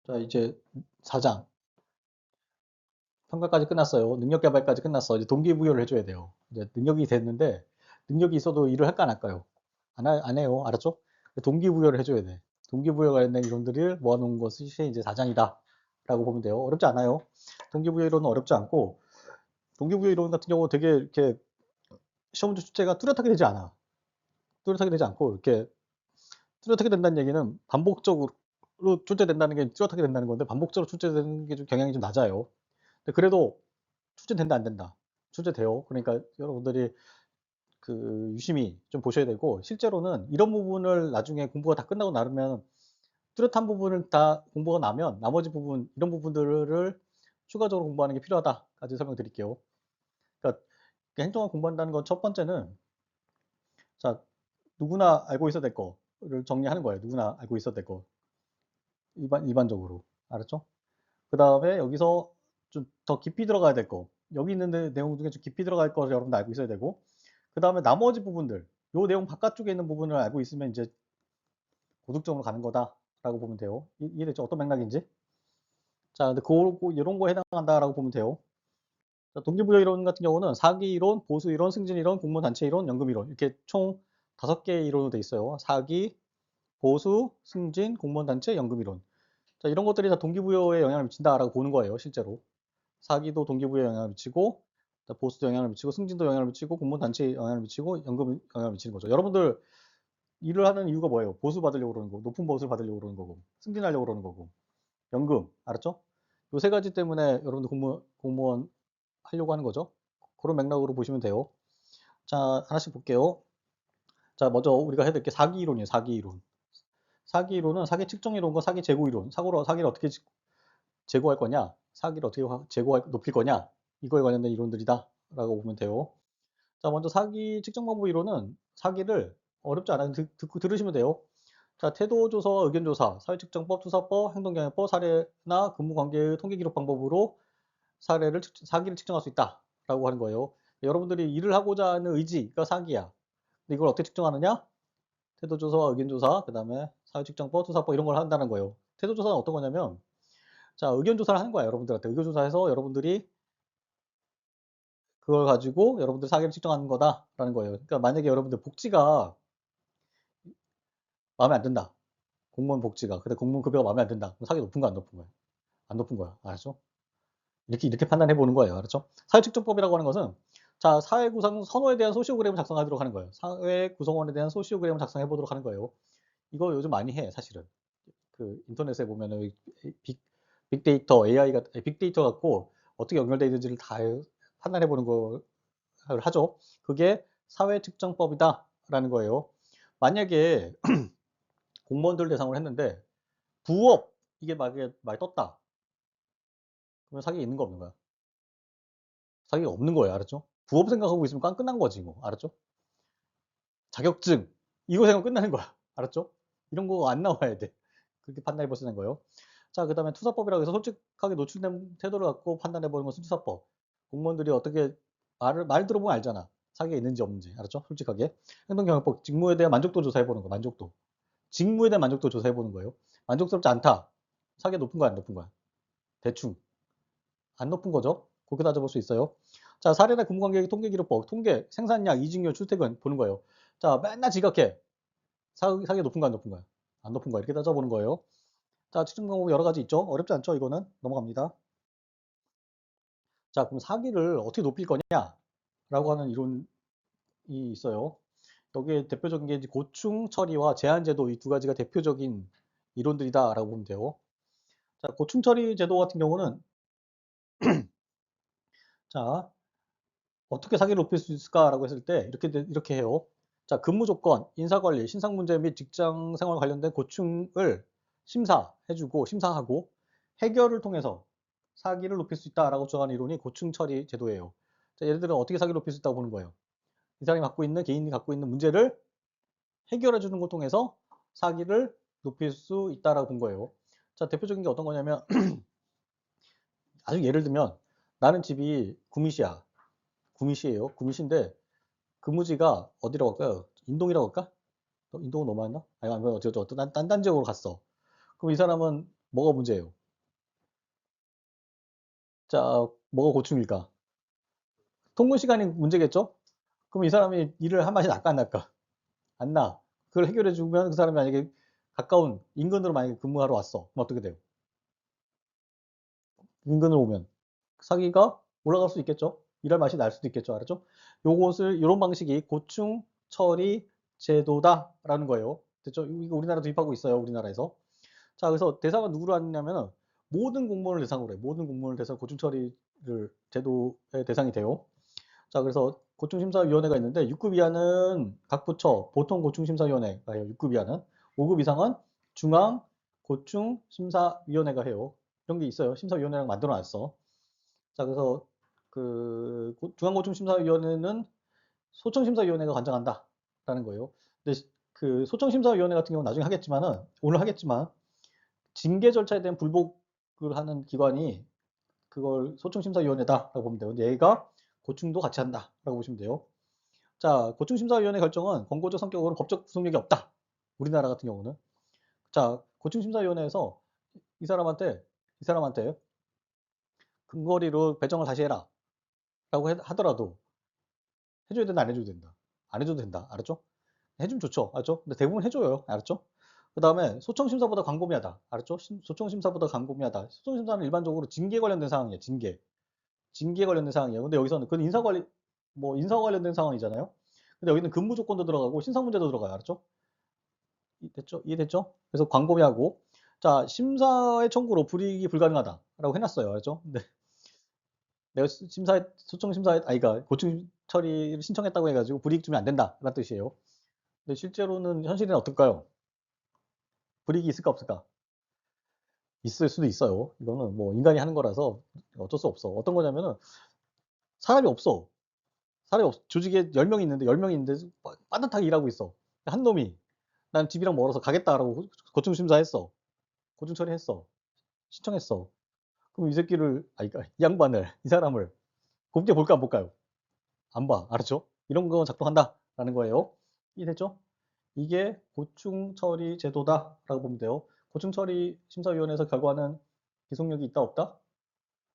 자, 이제 4장. 평가까지 끝났어요. 능력 개발까지 끝났어. 이제 동기부여를 해줘야 돼요. 이제 능력이 됐는데, 능력이 있어도 일을 할까 안 할까요? 안 해요. 알았죠? 동기부여를 해줘야 돼. 동기부여 관련된 이론들을 모아놓은 것이 이제 4장이다. 라고 보면 돼요. 어렵지 않아요. 동기부여 이론은 어렵지 않고, 동기부여 이론 같은 경우 되게 이렇게 시험 문제 출제가 뚜렷하게 되지 않아. 뚜렷하게 되지 않고, 이렇게 뚜렷하게 된다는 얘기는 반복적으로 출제된다는 게 뚜렷하게 된다는 건데, 반복적으로 출제되는 게 좀 경향이 좀 낮아요. 근데 그래도 출제된다 안 된다. 출제돼요. 그러니까 여러분들이 그 유심히 좀 보셔야 되고, 실제로는 이런 부분을 나중에 공부가 다 끝나고 나면 뚜렷한 부분을 다 공부가 나면 나머지 부분, 이런 부분들을 추가적으로 공부하는 게 필요하다까지 설명드릴게요. 그러니까 행정학 공부한다는 건 첫 번째는, 자, 누구나 알고 있어야 될 거를 정리하는 거예요. 누구나 알고 있어야 될 거. 일반적으로. 알았죠? 그 다음에 여기서 좀 더 깊이 들어가야 될 거. 여기 있는 내용 중에 좀 깊이 들어갈 거 여러분들 알고 있어야 되고, 그 다음에 나머지 부분들, 요 내용 바깥쪽에 있는 부분을 알고 있으면 이제 고득점으로 가는 거다라고 보면 돼요. 이해됐죠? 어떤 맥락인지? 자, 근데 이런 거 해당한다라고 보면 돼요. 자, 동기부여 이론 같은 경우는 사기 이론, 보수 이론, 승진 이론, 공무원 단체 이론, 연금 이론 이렇게 총 5개의 이론으로 돼 있어요. 사기, 보수, 승진, 공무원 단체, 연금 이론. 자, 이런 것들이 다 동기부여에 영향을 미친다라고 보는 거예요, 실제로. 사기도 동기부여에 영향을 미치고, 보수도 영향을 미치고, 승진도 영향을 미치고, 공무원 단체에 영향을 미치고, 연금 영향을 미치는 거죠. 여러분들 일을 하는 이유가 뭐예요? 보수 받으려고 그러는 거고, 높은 보수를 받으려고 그러는 거고, 승진하려고 그러는 거고, 연금, 알았죠? 요 세 가지 때문에 여러분들 공무원 하려고 하는 거죠. 그런 맥락으로 보시면 돼요. 자, 하나씩 볼게요. 자, 먼저 우리가 해야 될 게 사기 이론이에요, 사기 이론. 사기 이론은 사기 측정 이론과 사기 제고 이론. 사기를 어떻게 제고할 거냐, 사기를 어떻게 높일 거냐, 이거에 관련된 이론들이다 라고 보면 돼요. 자, 먼저 사기 측정 방법 이론은 사기를 어렵지 않아요. 듣고 들으시면 돼요. 자, 태도조사와 의견조사, 사회측정법, 수사법, 행동경영법, 사례나 근무관계의 통계기록 방법으로 사기를 측정할 수 있다라고 하는 거예요. 여러분들이 일을 하고자 하는 의지가 사기야. 근데 이걸 어떻게 측정하느냐? 태도조사와 의견조사, 그 다음에 사회측정법, 수사법 이런 걸 한다는 거예요. 태도조사는 어떤 거냐면, 자, 의견조사를 하는 거야, 여러분들한테. 의견조사해서 여러분들이 그걸 가지고 여러분들 사기를 측정하는 거다라는 거예요. 그러니까 만약에 여러분들 복지가 마음에 안 든다. 공무원 복지가. 근데 공무원 급여가 마음에 안 든다. 그럼 사기 높은 거 안 높은 거야? 안 높은 거야. 알았죠? 이렇게 판단해 보는 거예요. 알았죠? 사회측정법이라고 하는 것은, 자, 사회 구성 선호에 대한 소시오그램을 작성하도록 하는 거예요. 사회 구성원에 대한 소시오그램을 작성해 보도록 하는 거예요. 이거 요즘 많이 해, 사실은. 그 인터넷에 보면은 빅데이터, 빅데이터 갖고 어떻게 연결되어 있는지를 다 판단해 보는 걸 하죠. 그게 사회측정법이다라는 거예요. 만약에 공무원들 대상으로 했는데 부업 이게 말 떴다. 그러면 사기 있는 거 없는 거야? 사기가 없는 거예요. 알았죠? 부업 생각하고 있으면 깡 끝난 거지 뭐. 알았죠? 자격증 이거 생각하면 끝나는 거야. 알았죠? 이런 거 안 나와야 돼. 그렇게 판단해 보시는 거예요. 자, 그 다음에 투사법이라고 해서 솔직하게 노출된 태도를 갖고 판단해 보는 것은 투사법. 공무원들이 어떻게 말 들어보면 알잖아. 사기가 있는지 없는지. 알았죠? 솔직하게. 행동경영법, 직무에 대한 만족도 조사해 보는 거. 만족도. 직무에 대한 만족도 조사해 보는 거예요. 만족스럽지 않다. 사기가 높은 거야, 안 높은 거야? 대충. 안 높은 거죠. 그렇게 따져볼 수 있어요. 자, 사례나 근무관계 통계기록법, 통계, 생산량, 이직률, 출퇴근 보는 거예요. 자, 맨날 지각해. 사기가 높은 거야, 안 높은 거야? 안 높은 거야. 이렇게 따져보는 거예요. 자, 측정 방법 여러 가지 있죠. 어렵지 않죠, 이거는? 넘어갑니다. 자, 그럼 사기를 어떻게 높일 거냐라고 하는 이론이 있어요. 여기에 대표적인 게 이제 고충 처리와 제한 제도 이 두 가지가 대표적인 이론들이다라고 보면 돼요. 자, 고충 처리 제도 같은 경우는, 자, 어떻게 사기를 높일 수 있을까라고 했을 때 이렇게 해요. 자, 근무 조건, 인사관리, 신상 문제 및 직장 생활 관련된 고충을 심사하고 해결을 통해서 사기를 높일 수 있다라고 주장하는 이론이 고충 처리 제도예요. 자, 예를 들어 어떻게 사기를 높일 수 있다고 보는 거예요. 이 사람이 개인이 갖고 있는 문제를 해결해 주는 걸 통해서 사기를 높일 수 있다라고 본 거예요. 자, 대표적인 게 어떤 거냐면, 아주 예를 들면 나는 집이 구미시야. 구미시예요. 구미시인데 근무지가 어디라고 할까요? 인동이라고 할까? 인동은 너무 많나? 아니, 어쩌고 딴 지역으로 갔어. 그럼 이 사람은 뭐가 문제예요? 자, 뭐가 고충일까? 통근 시간이 문제겠죠? 그럼 이 사람이 일을 한 맛이 날까 안 날까? 안 나. 그걸 해결해 주면 그 사람이 만약에 가까운 인근으로 만약에 근무하러 왔어. 그럼 어떻게 돼요? 인근으로 오면 사기가 올라갈 수 있겠죠? 일할 맛이 날 수도 있겠죠. 알았죠? 요것을 요런 방식이 고충 처리 제도다라는 거예요. 됐죠? 이거 우리나라 도입하고 있어요. 우리나라에서. 자, 그래서 대상은 누구로 하냐면은 모든 공무원을 대상으로 해. 모든 공무원을 대상 고충 처리를 제도의 대상이 돼요. 자, 그래서 고충심사위원회가 있는데 6급 이하는 각 부처 보통 고충심사위원회가 해요. 6급 이하는 5급 이상은 중앙 고충심사위원회가 해요. 이런 게 있어요. 심사위원회랑 만들어 놨어. 자, 그래서 그 중앙고충심사위원회는 소청심사위원회가 관장한다라는 거예요. 근데 그 소청심사위원회 같은 경우는 나중에 하겠지만은 오늘 하겠지만 징계 절차에 대한 불복을 하는 기관이 그걸 소청심사위원회다라고 보면 돼요. 근데 얘가 고충도 같이 한다라고 보시면 돼요. 자, 고충심사위원회 결정은 권고적 성격으로 법적 구속력이 없다. 우리나라 같은 경우는. 자, 고충심사위원회에서 이 사람한테 근거리로 배정을 다시 해라. 라고 하더라도 해줘야 된다, 안 해줘도 된다. 안 해줘도 된다. 알았죠? 해주면 좋죠. 알았죠? 근데 대부분 해줘요. 알았죠? 그 다음에 소청심사보다 광범위하다. 알았죠? 소청심사보다 광범위하다. 소청심사는 일반적으로 징계 관련된 상황이에요. 징계 관련된 상황이에요. 근데 여기서는 그건 인사 관련된 상황이잖아요. 근데 여기는 근무 조건도 들어가고 신상 문제도 들어가요. 알았죠? 됐죠? 이해됐죠? 그래서 광범위하고 자, 심사의 청구로 불이익이 불가능하다라고 해놨어요. 알았죠? 근데 내가 소청 심사에 아이가 고충 처리를 신청했다고 해가지고 불이익 주면 안 된다라는 뜻이에요. 근데 실제로는 현실은 어떨까요? 불이익이 있을까 없을까? 있을 수도 있어요. 이거는 뭐 인간이 하는 거라서 어쩔 수 없어. 어떤 거냐면은 사람이 없어. 조직에 10명이 있는데 10명이 있는데 빠듯하게 일하고 있어. 한 놈이 난 집이랑 멀어서 가겠다라고 고충 심사했어. 고충 처리했어. 신청했어. 그럼 이 새끼를 그러니까 이 양반을 이 사람을 곱게 볼까 안 볼까요? 안 봐. 알았죠? 이런 거 작동한다라는 거예요. 이해됐죠? 이게 고충 처리 제도다라고 보면 돼요. 고충 처리 심사위원회에서 결과는 기속력이 있다 없다?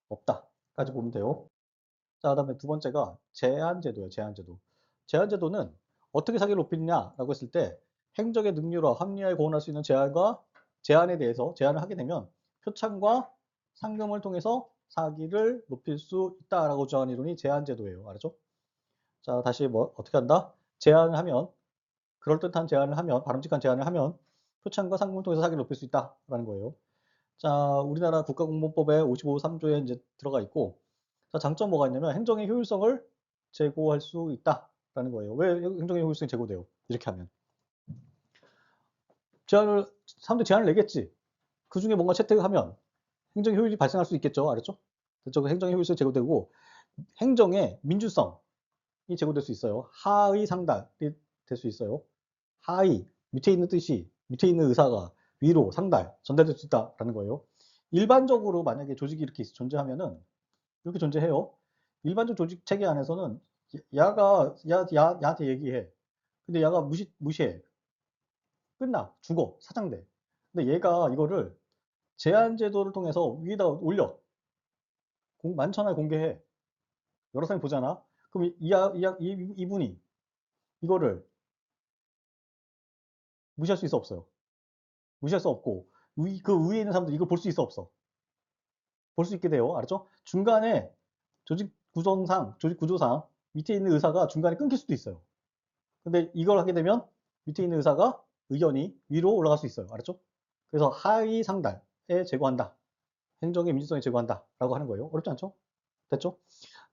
없다까지 보면 돼요. 자, 그다음에 두 번째가 제한제도예요. 제한제도. 제한제도는 어떻게 사기를 높이느냐라고 했을 때 행정의 능률화, 합리화에 고안할 수 있는 제한에 대해서 제한을 하게 되면 표창과 상금을 통해서 사기를 높일 수 있다라고 주장하는 이론이 제한제도예요. 알았죠? 자, 다시 뭐 어떻게 한다? 제한을 하면 그럴듯한 제안을 하면, 바람직한 제안을 하면 표창과 상금을 통해서 사기를 높일 수 있다라는 거예요. 자, 우리나라 국가공무원법에 55, 3조에 이제 들어가 있고, 자, 장점 뭐가 있냐면 행정의 효율성을 제고할 수 있다라는 거예요. 왜 행정의 효율성이 제고돼요? 이렇게 하면. 사람들이 제안을 내겠지. 그 중에 뭔가 채택을 하면 행정 효율이 발생할 수 있겠죠. 알았죠? 그쪽 행정의 효율성이 제고되고, 행정의 민주성이 제고될 수 있어요. 하의 상달이 될 수 있어요. 하의, 밑에 있는 뜻이, 밑에 있는 의사가 위로, 상달, 전달될 수 있다라는 거예요. 일반적으로 만약에 조직이 이렇게 존재하면은, 이렇게 존재해요. 일반적 조직 체계 안에서는 야한테 얘기해. 근데 야가 무시해. 끝나. 죽어. 사장돼. 근데 얘가 이거를 제한 제도를 통해서 위에다 올려. 만천하에 공개해. 여러 사람이 보잖아. 그럼 이분이 이거를 무시할 수 있어 없어요? 무시할 수 없고 그 위에 있는 사람들이 이걸 볼 수 있어 없어? 볼 수 있게 돼요. 알았죠? 중간에 조직 구조상 밑에 있는 의사가 중간에 끊길 수도 있어요. 근데 이걸 하게 되면 밑에 있는 의견이 위로 올라갈 수 있어요. 알았죠? 그래서 하위 상달에 제거한다. 행정의 민주성에 제거한다. 라고 하는 거예요. 어렵지 않죠? 됐죠?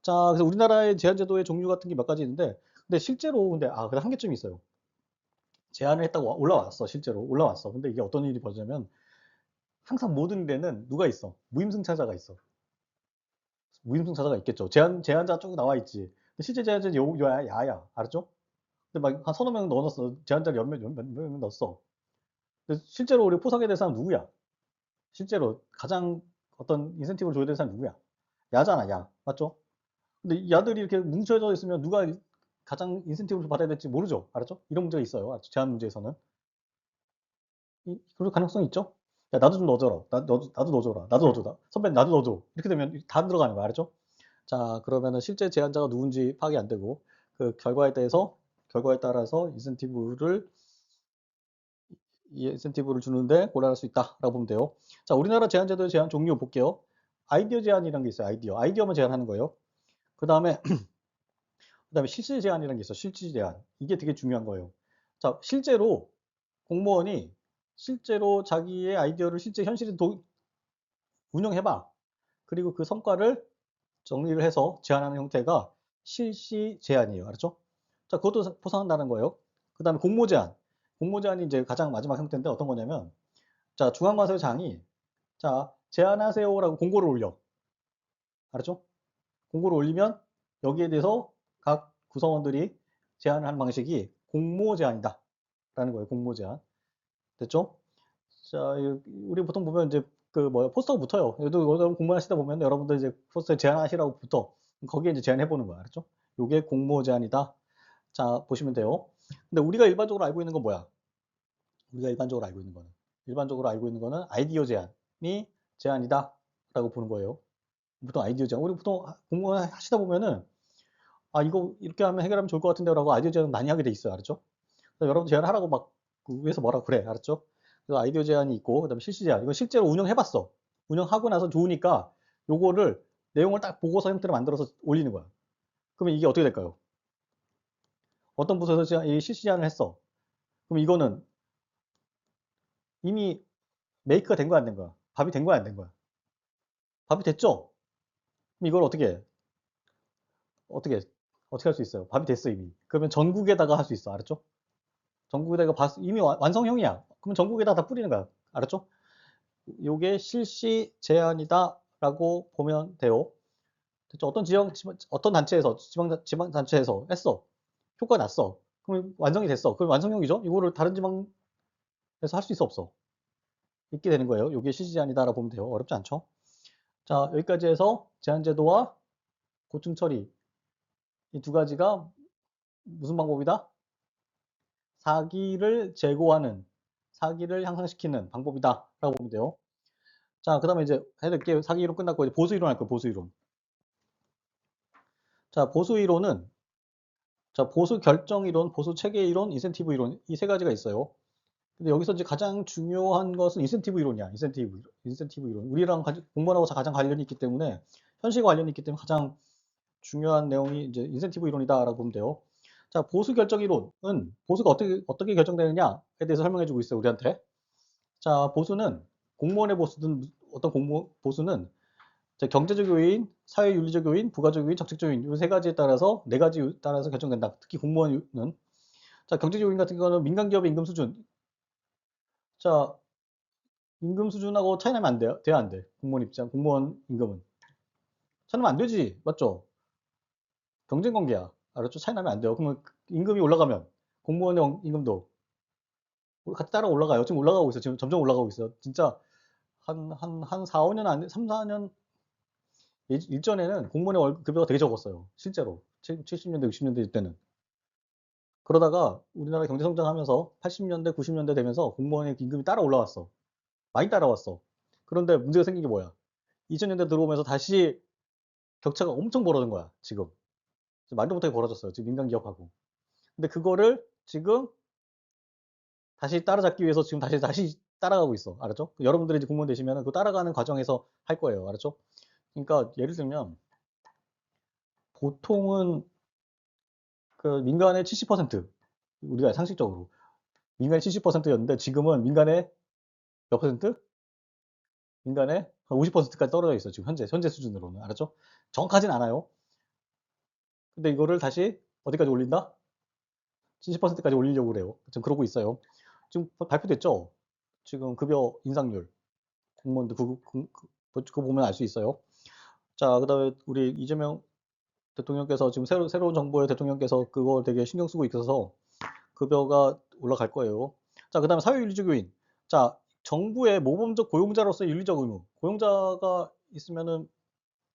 자, 그래서 우리나라의 제한제도의 종류 같은 게 몇 가지 있는데, 근데 실제로, 그래도 한계점이 있어요. 제한을 했다고 올라왔어, 실제로. 올라왔어. 근데 이게 어떤 일이 벌어지냐면, 항상 모든 데는 누가 있어? 무임승차자가 있어. 무임승차자가 있겠죠. 제한자 쭉 나와 있지. 근데 실제 제한자는 야야. 알았죠? 근데 막 한 서너 명 넣어놨어. 제한자를 몇명 넣었어. 근데 실제로 우리 포상에 대한 사람 누구야? 실제로 가장 어떤 인센티브를 줘야 되는 사람 누구야? 야잖아, 야. 맞죠? 근데 이 야들이 이렇게 뭉쳐져 있으면 누가 가장 인센티브를 받아야 될지 모르죠. 알았죠? 이런 문제가 있어요. 제한 문제에서는. 그럴 가능성이 있죠? 야, 나도 좀 넣어줘라. 나도 넣어줘라. 나도 넣어줘. 선배, 나도 넣어줘. 이렇게 되면 다 들어가는 거야. 알았죠? 자, 그러면은 실제 제안자가 누군지 파악이 안 되고, 그 결과에 따라서 인센티브를 주는데 곤란할 수 있다라고 보면 돼요. 자, 우리나라 제안제도의 제안 종류 볼게요. 아이디어 제안이라는 게 있어요. 아이디어만 제안하는 거예요. 그 다음에 실시 제안이라는 게 있어요. 실시 제안. 이게 되게 중요한 거예요. 자, 공무원이 실제로 자기의 아이디어를 실제 현실에 운영해봐. 그리고 그 성과를 정리를 해서 제안하는 형태가 실시 제안이에요. 알았죠? 자, 그것도 포함한다는 거예요. 그 다음에 공모 제안. 공모 제안이 이제 가장 마지막 형태인데 어떤 거냐면, 자, 중앙과세장이, 자, 제안하세요라고 공고를 올려. 알았죠? 공고를 올리면 여기에 대해서 각 구성원들이 제안을 하는 방식이 공모 제안이다. 라는 거예요. 공모 제안. 됐죠? 자, 우리 보통 보면 이제 그 뭐야 포스터가 붙어요. 여러분 공부하시다 보면 여러분들 이제 포스터에 제안하시라고 붙어. 거기에 이제 제안해 보는 거야. 알았죠? 요게 공모 제안이다. 자, 보시면 돼요. 근데 우리가 일반적으로 알고 있는 건 뭐야? 일반적으로 알고 있는 거는 아이디어 제안이 제안이다. 라고 보는 거예요. 보통 아이디어 제안. 우리 보통 공부 하시다 보면은 아, 이거 이렇게 하면 해결하면 좋을 것 같은데 라고 아이디어 제안 많이 하게 돼 있어요. 알았죠? 여러분 제안하라고 막 위에서 뭐라 그래. 알았죠? 그래서 아이디어 제안이 있고, 그다음에 실시 제안. 이건 실제로 운영해봤어. 운영하고 나서 좋으니까 요거를 내용을 딱 보고서 형태로 만들어서 올리는 거야. 그러면 이게 어떻게 될까요? 어떤 부서에서 이 실시 제안을 했어. 그럼 이거는 이미 메이크가 된 거야, 안 된 거야? 밥이 된 거야, 안 된 거야? 밥이 됐죠? 그럼 이걸 어떻게 해? 어떻게, 어떻게 할 수 있어요? 밥이 됐어, 이미. 그러면 전국에다가 할 수 있어. 알았죠? 전국에다가 이미 완성형이야. 그러면 전국에다 다 뿌리는 거야. 알았죠? 요게 실시 제한이다라고 보면 돼요. 됐죠? 어떤 단체에서, 지방 단체에서 했어. 효과 났어. 그럼 완성이 됐어. 그럼 완성형이죠? 이거를 다른 지방에서 할 수 있어, 없어? 있게 되는 거예요. 요게 실시 제한이다라고 보면 돼요. 어렵지 않죠? 자, 여기까지 해서 제한제도와 고충 처리. 이 두 가지가 무슨 방법이다? 사기를 향상시키는 방법이다라고 보면 돼요. 자, 그 다음에 이제 해드릴게요. 사기 이론 끝났고 이제 보수 이론 할 거예요. 보수 이론. 자, 보수 이론은 자, 보수 결정 이론, 보수 체계 이론, 인센티브 이론 이 세 가지가 있어요. 근데 여기서 이제 가장 중요한 것은 인센티브 이론이야. 인센티브 이론. 공무원하고 가장 관련이 있기 때문에 현실과 관련이 있기 때문에 가장 중요한 내용이 이제 인센티브 이론이다라고 보면 돼요. 자, 보수 결정 이론은 보수가 어떻게 결정되느냐에 대해서 설명해 주고 있어요, 우리한테. 자, 공무원의 보수는 경제적 요인, 사회 윤리적 요인, 부가적 요인, 정책적 요인 이 세 가지에 따라서 네 가지 따라서 결정된다. 특히 공무원은 자, 경제적 요인 같은 경우는 민간 기업의 임금 수준. 자, 임금 수준하고 차이 나면 안 돼요. 돼야 안 돼. 공무원 임금은. 차이 나면 안 되지. 맞죠? 경쟁 관계야. 알았죠? 차이 나면 안 돼요. 그러면 임금이 올라가면 공무원의 임금도 같이 따라 올라가요. 지금 올라가고 있어요. 지금 점점 올라가고 있어요. 진짜 한 4, 5년 3, 4년 일전에는 공무원의 급여가 되게 적었어요. 실제로. 70년대, 60년대 때는. 그러다가 우리나라 경제 성장하면서 80년대, 90년대 되면서 공무원의 임금이 따라 올라왔어. 많이 따라왔어. 그런데 문제가 생긴 게 뭐야? 2000년대 들어오면서 다시 격차가 엄청 벌어진 거야, 지금. 말도 못하게 벌어졌어요. 지금 민간 기업하고. 근데 그거를 지금 다시 따라잡기 위해서 지금 다시 따라가고 있어. 알았죠? 여러분들이 이제 공무원 되시면 그 따라가는 과정에서 할 거예요. 알았죠? 그러니까 예를 들면 보통은 그 민간의 70% 우리가 상식적으로 민간의 70%였는데 지금은 민간의 몇 퍼센트? 민간의 50%까지 떨어져 있어. 지금 현재 수준으로는. 알았죠? 정확하진 않아요. 근데 이거를 다시 어디까지 올린다? 70%까지 올리려고 그래요. 지금 그러고 있어요. 지금 발표됐죠? 지금 급여 인상률. 공무원들 그거 보면 알 수 있어요. 자, 그다음에 우리 이재명 대통령께서 지금 새로운 정부의 대통령께서 그거 되게 신경 쓰고 있어서 급여가 올라갈 거예요. 자, 그다음에 사회윤리적 요인. 자, 정부의 모범적 고용자로서의 윤리적 의무. 고용자가 있으면은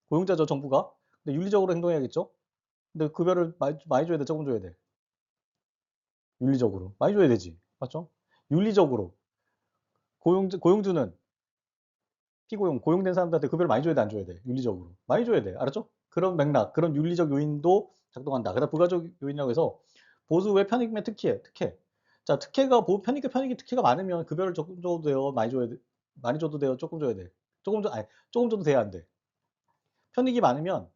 고용자죠, 정부가. 근데 윤리적으로 행동해야겠죠? 근데 급여를 많이 줘야 돼, 조금 줘야 돼? 윤리적으로. 많이 줘야 되지. 맞죠? 윤리적으로. 고용주는 피고용, 고용된 사람들한테 급여를 많이 줘야 돼, 안 줘야 돼? 윤리적으로. 많이 줘야 돼. 알았죠? 그런 맥락, 그런 윤리적 요인도 작동한다. 그다음 부가적 요인이라고 해서 보수 외 편익의 특혜, 특혜. 자, 특혜가 편익이 특혜가 많으면 급여를 조금 줘도 돼요, 많이 줘야 돼, 많이 줘도 돼요, 조금 줘야 돼. 조금 줘도 돼야 안 돼. 편익이 많으면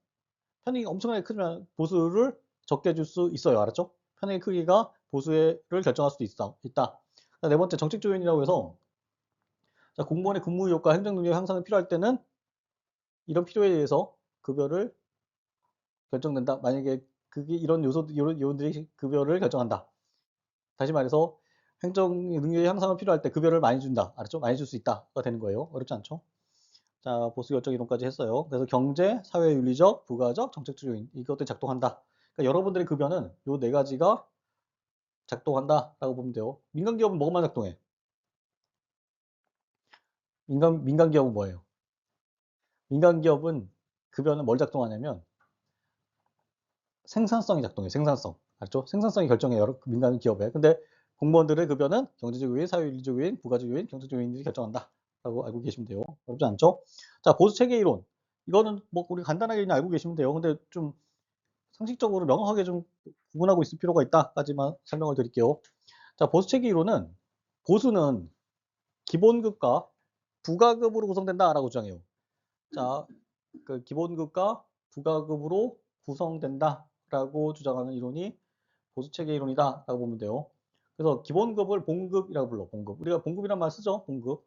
편익이 엄청나게 크면 보수를 적게 줄 수 있어요. 알았죠? 편익의 크기가 보수를 결정할 수도 있다. 네 번째 정책 조인이라고 해서 자, 공무원의 근무 효과, 행정 능력 향상이 필요할 때는 이런 필요에 의해서 급여를 결정된다. 만약에 그게 이런 요인들이 급여를 결정한다. 다시 말해서 행정 능력의 향상이 필요할 때 급여를 많이 준다. 알았죠? 많이 줄 수 있다가 되는 거예요. 어렵지 않죠? 자, 보수 결정 이론까지 했어요. 그래서 경제, 사회 윤리적, 부가적, 정책적 요인 이것들이 작동한다. 그러니까 여러분들의 급여는 요 네 가지가 작동한다라고 보면 돼요. 민간 기업은 뭐만 작동해? 민간 기업은 뭐예요? 민간 기업은 급여는 뭘 작동하냐면 생산성이 작동해요. 생산성. 알죠? 생산성이 결정해요. 민간 기업에. 근데 공무원들의 급여는 경제적 요인, 사회윤리적 요인, 부가적 요인, 경제적 요인들이 결정한다. 라고 알고 계시면 돼요. 어렵지 않죠? 자, 보수 체계 이론. 이거는 뭐 우리 간단하게 그냥 알고 계시면 돼요. 근데 좀 상식적으로 명확하게 좀 구분하고 있을 필요가 있다까지만 설명을 드릴게요. 자, 보수 체계 이론은 보수는 기본급과 부가급으로 구성된다라고 주장해요. 자, 그 기본급과 부가급으로 구성된다라고 주장하는 이론이 보수체계 이론이다라고 보면 돼요. 그래서 기본급을 봉급이라고 불러. 봉급. 우리가 봉급이란 말 쓰죠. 봉급.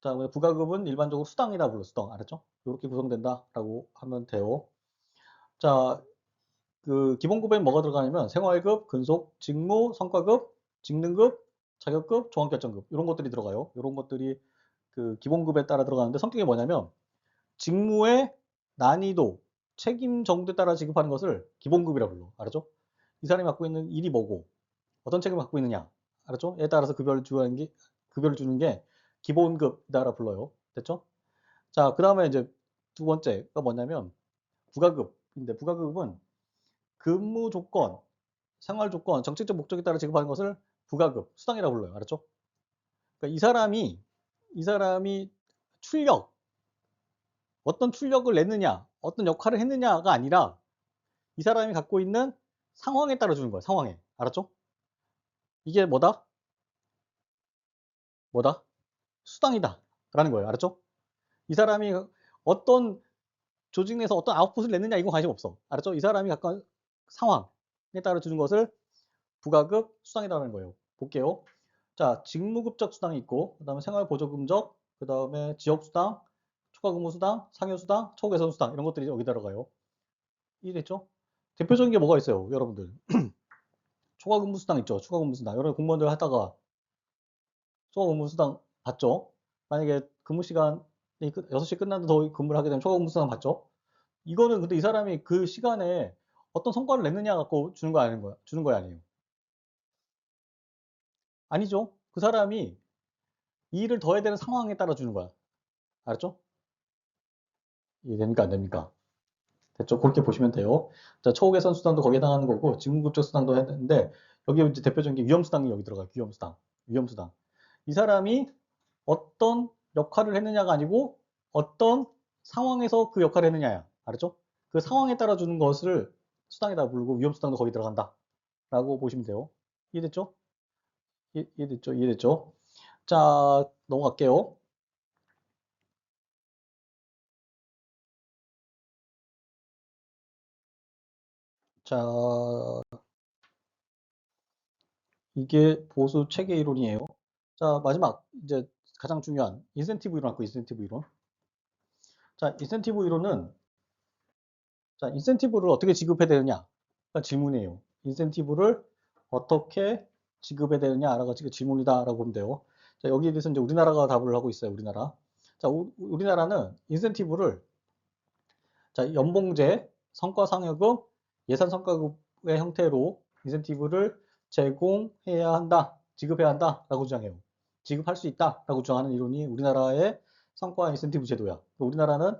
자, 부가급은 일반적으로 수당이라 불러. 수당. 알았죠? 이렇게 구성된다라고 하면 돼요. 자, 그 기본급에 뭐가 들어가냐면 생활급, 근속, 직무, 성과급, 직능급, 자격급, 종합결정급 이런 것들이 들어가요. 이런 것들이 그 기본급에 따라 들어가는데 성격이 뭐냐면 직무의 난이도, 책임 정도에 따라 지급하는 것을 기본급이라고 불러. 알았죠? 이 사람이 맡고 있는 일이 뭐고 어떤 책임을 갖고 있느냐. 알았죠? 에 따라서 급여를 주는 게 기본급이라 불러요. 됐죠? 자, 그다음에 이제 두 번째가 뭐냐면 부가급인데 부가급은 근무 조건, 생활 조건, 정책적 목적에 따라 지급하는 것을 부가급, 수당이라고 불러요. 알았죠? 그러니까 이 사람이 출력, 어떤 출력을 냈느냐, 어떤 역할을 했느냐가 아니라 이 사람이 갖고 있는 상황에 따라 주는 거야. 상황에. 알았죠? 이게 뭐다? 뭐다? 수당이다. 라는 거예요. 알았죠? 이 사람이 어떤 조직 내에서 어떤 아웃풋을 냈느냐 이건 관심 없어. 알았죠? 이 사람이 갖고 있는 상황에 따라 주는 것을 부가급 수당이라는 거예요. 볼게요. 자, 직무급적 수당이 있고, 그 다음에 생활보조금적, 그 다음에 지역수당, 초과근무수당, 상여수당, 초개선수당 이런 것들이 여기 들어가요. 이해됐죠? 대표적인 게 뭐가 있어요, 여러분들? 초과근무수당 있죠? 초과근무수당. 여러분 공무원들 하다가 초과근무수당 받죠? 만약에 근무시간이 6시 끝났는데 더 근무를 하게 되면 초과근무수당 받죠? 이거는 근데 이 사람이 그 시간에 어떤 성과를 냈느냐 갖고 주는 거 아닌 거야? 주는 거야 아니에요? 아니죠. 그 사람이 이 일을 더 해야 되는 상황에 따라 주는 거야. 알았죠? 이해됩니까? 안 됩니까? 됐죠? 그렇게 보시면 돼요. 자, 초계산 수당도 거기에 해당하는 거고, 직무급적 수당도 했는데, 여기 이제 대표적인 게 위험수당이 여기 들어가요. 위험수당. 위험수당. 이 사람이 어떤 역할을 했느냐가 아니고, 어떤 상황에서 그 역할을 했느냐야. 알았죠? 그 상황에 따라 주는 것을 수당에다 부르고, 위험수당도 거기 들어간다. 라고 보시면 돼요. 이해됐죠? 이해됐죠? 이해됐죠? 자, 넘어갈게요. 자, 이게 보수 체계 이론이에요. 자, 마지막 이제 가장 중요한 인센티브 이론 갖고 인센티브 이론. 자, 인센티브 이론은 자, 인센티브를 어떻게 지급해야 되느냐가 질문이에요. 인센티브를 어떻게 지급해야 되느냐라고 지금 질문이다라고 보면 돼요. 자, 여기에 대해서 이제 우리나라가 답을 하고 있어요. 우리나라. 자, 우리나라는 인센티브를 자, 연봉제, 성과상여금, 예산성과급의 형태로 인센티브를 제공해야 한다, 지급해야 한다라고 주장해요. 지급할 수 있다라고 주장하는 이론이 우리나라의 성과 인센티브 제도야. 우리나라는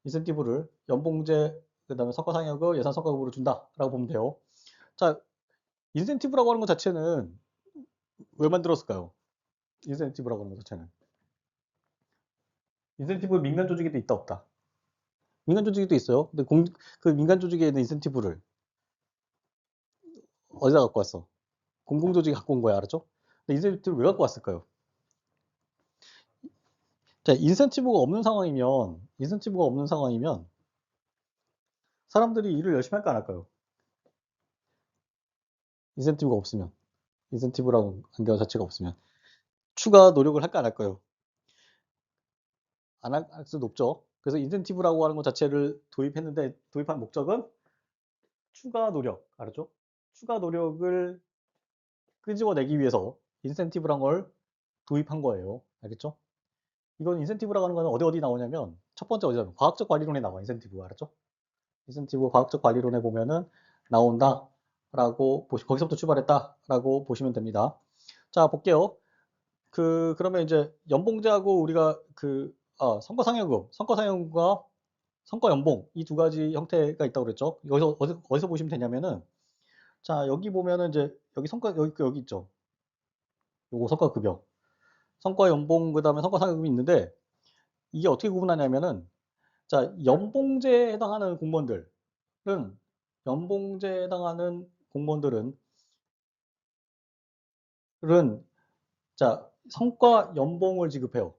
인센티브를 연봉제, 그다음에 성과상여금, 예산성과급으로 준다라고 보면 돼요. 자, 인센티브라고 하는 것 자체는 왜 만들었을까요? 인센티브라고 하는 것 자체는 인센티브 민간 조직에도 있다 없다? 민간 조직에도 있어요. 근데 그 민간 조직에 있는 인센티브를 어디다 갖고 왔어? 공공 조직이 갖고 온 거야, 알았죠? 근데 인센티브를 왜 갖고 왔을까요? 자, 인센티브가 없는 상황이면 사람들이 일을 열심히 할까 안 할까요? 인센티브가 없으면, 인센티브라고 한 거 자체가 없으면 추가 노력을 할까 안 할까요? 안 할 수도 없죠. 그래서 인센티브라고 하는 것 자체를 도입했는데 도입한 목적은 추가 노력, 알았죠? 추가 노력을 끄집어내기 위해서 인센티브란 걸 도입한 거예요. 알겠죠? 이건 인센티브라고 하는 거는 어디 나오냐면 첫 번째 어디냐면 과학적 관리론에 나와. 인센티브 알았죠? 인센티브 과학적 관리론에 보면은 나온다라고 거기서부터 출발했다라고 보시면 됩니다. 자, 볼게요. 그러면 이제 연봉제하고 우리가 성과상여금과 성과연봉 이 두 가지 형태가 있다고 그랬죠. 여기서 어디서 보시면 되냐면은 자, 여기 보면은 이제 여기 여기 있죠. 요거 성과급여. 성과연봉 그다음에 성과상여금이 있는데 이게 어떻게 구분하냐면은 자, 연봉제에 해당하는 공무원들은 연봉제에 해당하는 공무원들은 자, 성과 연봉을 지급해요.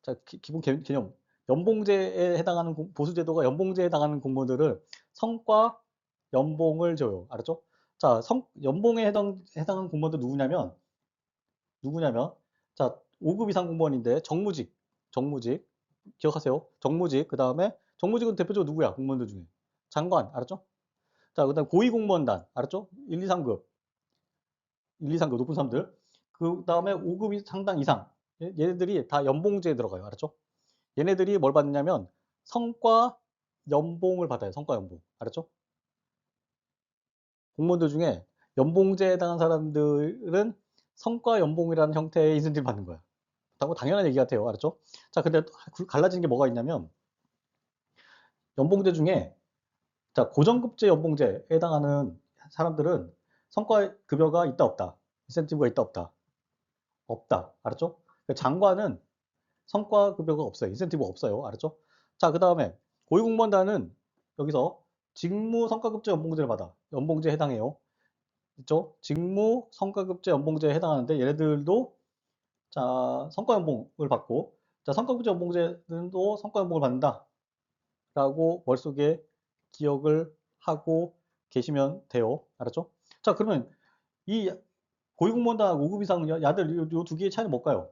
자, 기본 개념. 연봉제에 해당하는 보수제도가 연봉제에 해당하는 공무원들을 성과 연봉을 줘요. 알았죠? 자, 연봉에 해당하는 공무원들 누구냐면 자, 5급 이상 공무원인데 정무직 기억하세요. 정무직 그다음에 정무직은 대표적으로 누구야? 공무원들 중에 장관 알았죠? 자, 그다음 고위공무원단 알았죠? 1, 2, 3급 높은 사람들 그다음에 5급 상당 이상 얘네들이 다 연봉제에 들어가요. 알았죠? 얘네들이 뭘 받느냐면 성과 연봉을 받아요. 성과 연봉 알았죠? 공무원들 중에 연봉제에 해당한 사람들은 성과 연봉이라는 형태의 인센티브를 받는 거야. 당연한 얘기 같아요. 알았죠? 자, 근데 갈라지는 게 뭐가 있냐면 연봉제 중에 자, 고정급제 연봉제에 해당하는 사람들은 성과 급여가 있다 없다. 인센티브가 있다 없다. 없다. 알았죠? 장관은 성과 급여가 없어요. 인센티브가 없어요. 알았죠? 자, 그다음에 고위공무원단은 여기서 직무 성과급제 연봉제를 받아. 연봉제에 해당해요. 있죠? 직무 성과급제 연봉제에 해당하는데 얘네들도 자, 성과연봉을 받고 자, 성과급제 연봉제도 성과연봉을 받는다라고 머릿속에 기억을 하고 계시면 돼요. 알았죠? 자, 그러면 이 고위공무원단 5급 이상 야들 요 두 개의 차이는 뭘까요?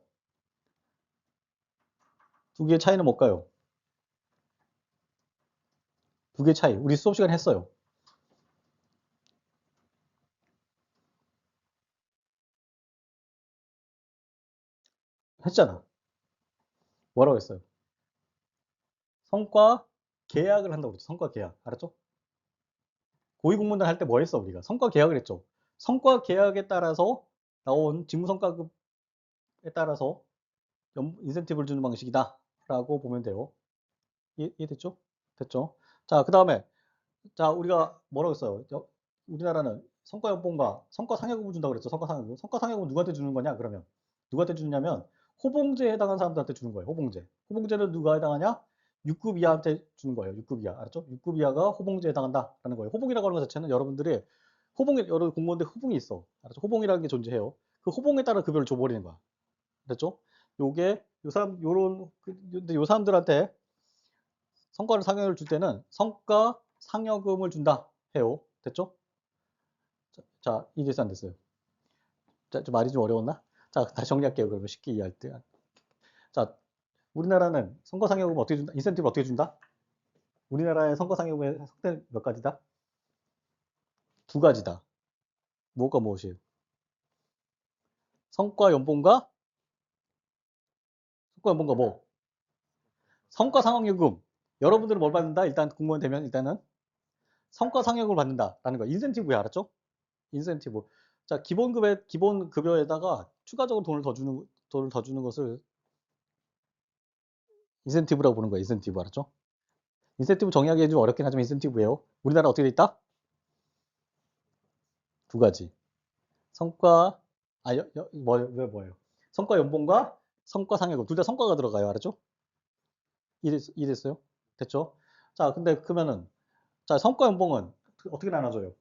두 개의 차이는 뭘까요? 두 개의 차이. 우리 수업 시간에 했어요. 했잖아. 뭐라고 했어요? 성과 계약을 한다고 그랬죠. 성과 계약. 알았죠? 고위공무원단 할 때 뭐 했어, 우리가? 성과 계약을 했죠. 성과 계약에 따라서 나온 직무성과급에 따라서 인센티브를 주는 방식이다. 라고 보면 돼요. 이해됐죠? 됐죠? 자, 그 다음에, 자, 우리가 뭐라고 했어요? 우리나라는 성과연봉과 성과상여금을 준다고 그랬죠. 성과상여금. 성과상여금은 누구한테 주는 거냐, 그러면? 누구한테 주느냐면, 호봉제에 해당한 사람들한테 주는 거예요. 호봉제. 호봉제는 누가 해당하냐? 6급 이하한테 주는 거예요. 6급 이하. 알았죠? 6급 이하가 호봉제에 해당한다라는 거예요. 호봉이라고 하는 것 자체는 여러분들이 여러 공무원들 호봉이 있어. 알았죠? 호봉이라는 게 존재해요. 그 호봉에 따라 급여를 줘버리는 거야. 됐죠? 요게 근데 요 사람들한테 성과를 상여를 줄 때는 성과 상여금을 준다 해요. 됐죠? 자, 이해됐어요? 안 됐어요? 자, 좀 말이 좀 어려웠나? 자, 다시 정리할게요. 그러면 쉽게 이해할 때. 자, 우리나라는 성과 상여금 어떻게 준다? 인센티브 어떻게 준다? 우리나라의 성과 상여금의 속대 몇 가지다? 두 가지다. 무엇과 무엇이에요? 성과 연봉과 성과 연봉과 뭐? 성과 상여금. 여러분들은 뭘 받는다? 일단 공무원 되면 일단은 성과 상여금을 받는다라는 거. 인센티브야, 알았죠? 인센티브. 자, 기본 급여에다가 추가적으로 돈을 더 주는 것을 인센티브라고 보는 거예요. 인센티브 알았죠? 인센티브 정의하기 좀 어렵긴 하지만 인센티브예요. 우리나라 어떻게 돼 있다? 두 가지. 성과 왜 뭐예요? 성과 연봉과 성과 상여금 둘 다 성과가 들어가요. 알았죠? 이해됐어요? 됐죠? 자, 근데 그러면은, 자, 성과 연봉은 어떻게 나눠져요?